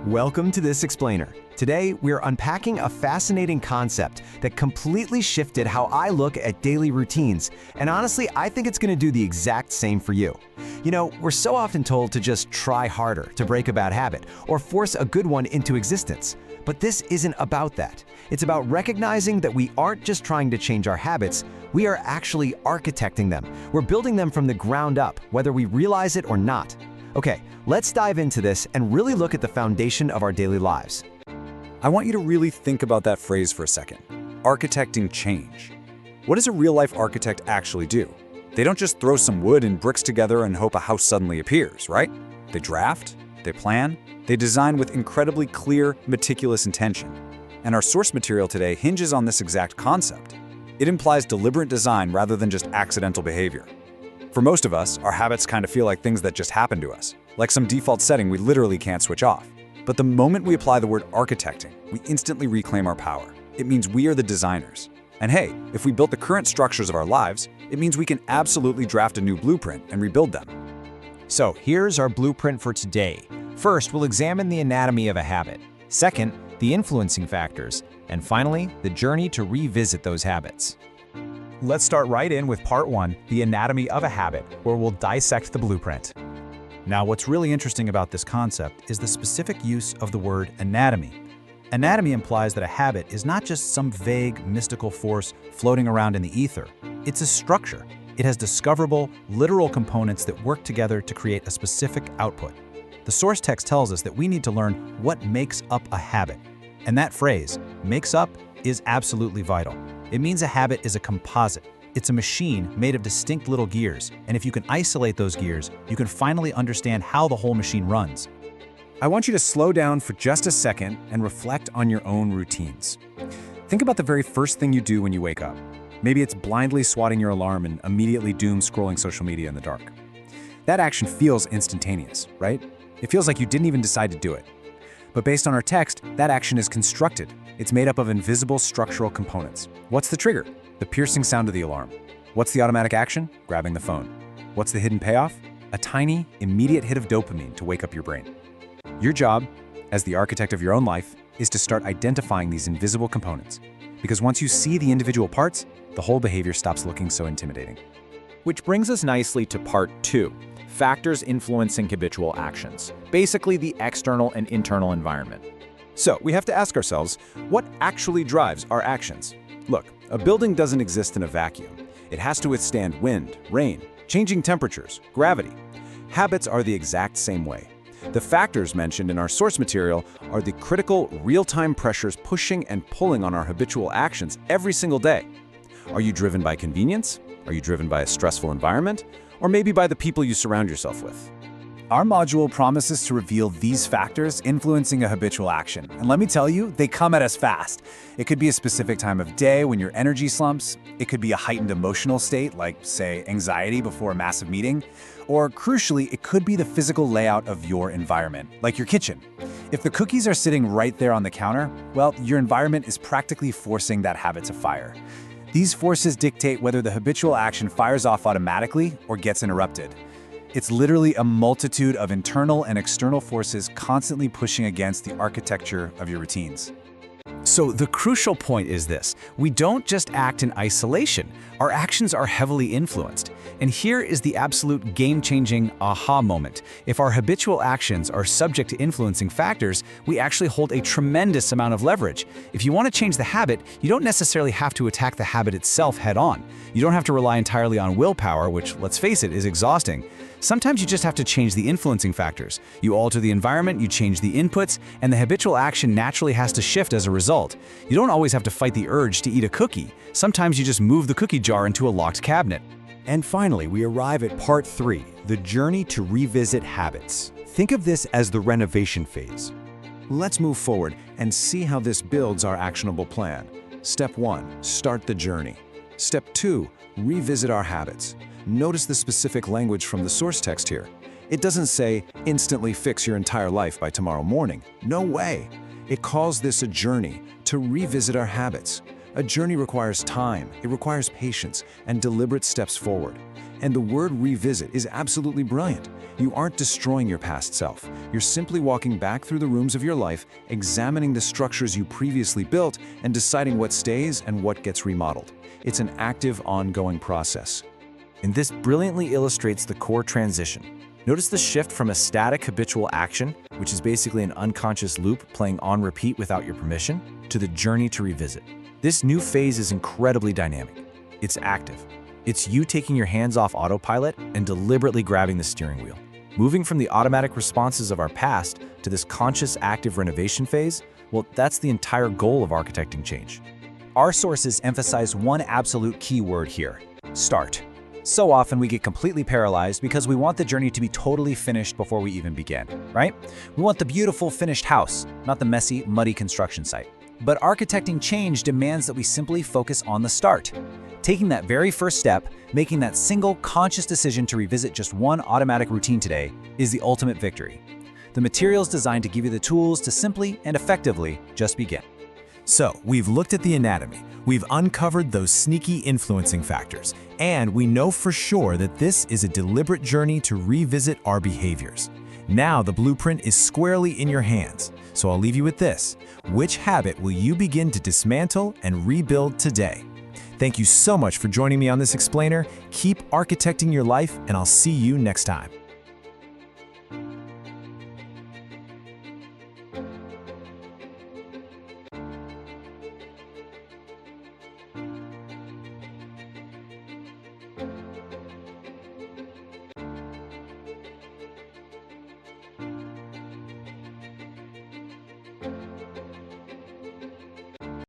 Welcome to This Explainer. Today, we're unpacking a fascinating concept that completely shifted how I look at daily routines, and honestly, I think it's going to do the exact same for you. You know, we're so often told to just try harder to break a bad habit or force a good one into existence. But this isn't about that. It's about recognizing that we aren't just trying to change our habits, we are actually architecting them. We're building them from the ground up, whether we realize it or not. Okay, let's dive into this and really look at the foundation of our daily lives. I want you to really think about that phrase for a second. Architecting change. What does a real-life architect actually do? They don't just throw some wood and bricks together and hope a house suddenly appears, right? They draft, they plan, they design with incredibly clear, meticulous intention. And our source material today hinges on this exact concept. It implies deliberate design rather than just accidental behavior. For most of us, our habits kind of feel like things that just happen to us, like some default setting we literally can't switch off. But the moment we apply the word architecting, we instantly reclaim our power. It means we are the designers. And hey, if we built the current structures of our lives, it means we can absolutely draft a new blueprint and rebuild them. So here's our blueprint for today. First, we'll examine the anatomy of a habit. Second, the influencing factors. And finally, the journey to revisit those habits. Let's start right in with part 1, the anatomy of a habit, where we'll dissect the blueprint. Now, what's really interesting about this concept is the specific use of the word anatomy. Anatomy implies that a habit is not just some vague, mystical force floating around in the ether. It's a structure. It has discoverable, literal components that work together to create a specific output. The source text tells us that we need to learn what makes up a habit. And that phrase, makes up, is absolutely vital. It means a habit is a composite. It's a machine made of distinct little gears, and if you can isolate those gears, you can finally understand how the whole machine runs. I want you to slow down for just a second and reflect on your own routines. Think about the very first thing you do when you wake up. Maybe it's blindly swatting your alarm and immediately doom scrolling social media in the dark. That action feels instantaneous, right? It feels like you didn't even decide to do it. But based on our text, that action is constructed. It's made up of invisible structural components. What's the trigger? The piercing sound of the alarm. What's the automatic action? Grabbing the phone. What's the hidden payoff? A tiny, immediate hit of dopamine to wake up your brain. Your job, as the architect of your own life, is to start identifying these invisible components. Because once you see the individual parts, the whole behavior stops looking so intimidating. Which brings us nicely to part 2, factors influencing habitual actions. Basically, the external and internal environment. So we have to ask ourselves, what actually drives our actions? Look, a building doesn't exist in a vacuum. It has to withstand wind, rain, changing temperatures, gravity. Habits are the exact same way. The factors mentioned in our source material are the critical, real-time pressures pushing and pulling on our habitual actions every single day. Are you driven by convenience? Are you driven by a stressful environment? Or maybe by the people you surround yourself with? Our module promises to reveal these factors influencing a habitual action. And let me tell you, they come at us fast. It could be a specific time of day when your energy slumps. It could be a heightened emotional state, like, say, anxiety before a massive meeting. Or, crucially, it could be the physical layout of your environment, like your kitchen. If the cookies are sitting right there on the counter, well, your environment is practically forcing that habit to fire. These forces dictate whether the habitual action fires off automatically or gets interrupted. It's literally a multitude of internal and external forces constantly pushing against the architecture of your routines. So the crucial point is this: we don't just act in isolation. Our actions are heavily influenced. And here is the absolute game-changing aha moment. If our habitual actions are subject to influencing factors, we actually hold a tremendous amount of leverage. If you want to change the habit, you don't necessarily have to attack the habit itself head-on. You don't have to rely entirely on willpower, which, let's face it, is exhausting. Sometimes you just have to change the influencing factors. You alter the environment, you change the inputs, and the habitual action naturally has to shift as a result. You don't always have to fight the urge to eat a cookie. Sometimes you just move the cookie jar into a locked cabinet. And finally, we arrive at part 3, the journey to revisit habits. Think of this as the renovation phase. Let's move forward and see how this builds our actionable plan. Step 1, start the journey. Step 2, revisit our habits. Notice the specific language from the source text here. It doesn't say, instantly fix your entire life by tomorrow morning. No way. It calls this a journey to revisit our habits. A journey requires time, it requires patience, and deliberate steps forward. And the word revisit is absolutely brilliant. You aren't destroying your past self. You're simply walking back through the rooms of your life, examining the structures you previously built, and deciding what stays and what gets remodeled. It's an active, ongoing process. And this brilliantly illustrates the core transition. Notice the shift from a static habitual action, which is basically an unconscious loop playing on repeat without your permission, to the journey to revisit. This new phase is incredibly dynamic. It's active. It's you taking your hands off autopilot and deliberately grabbing the steering wheel. Moving from the automatic responses of our past to this conscious active renovation phase, well, that's the entire goal of architecting change. Our sources emphasize one absolute key word here: start. So often we get completely paralyzed because we want the journey to be totally finished before we even begin, right? We want the beautiful finished house, not the messy, muddy construction site. But architecting change demands that we simply focus on the start. Taking that very first step, making that single conscious decision to revisit just one automatic routine today, is the ultimate victory. The material is designed to give you the tools to simply and effectively just begin. So, we've looked at the anatomy, we've uncovered those sneaky influencing factors, and we know for sure that this is a deliberate journey to revisit our behaviors. Now the blueprint is squarely in your hands, so I'll leave you with this. Which habit will you begin to dismantle and rebuild today? Thank you so much for joining me on this explainer. Keep architecting your life, and I'll see you next time.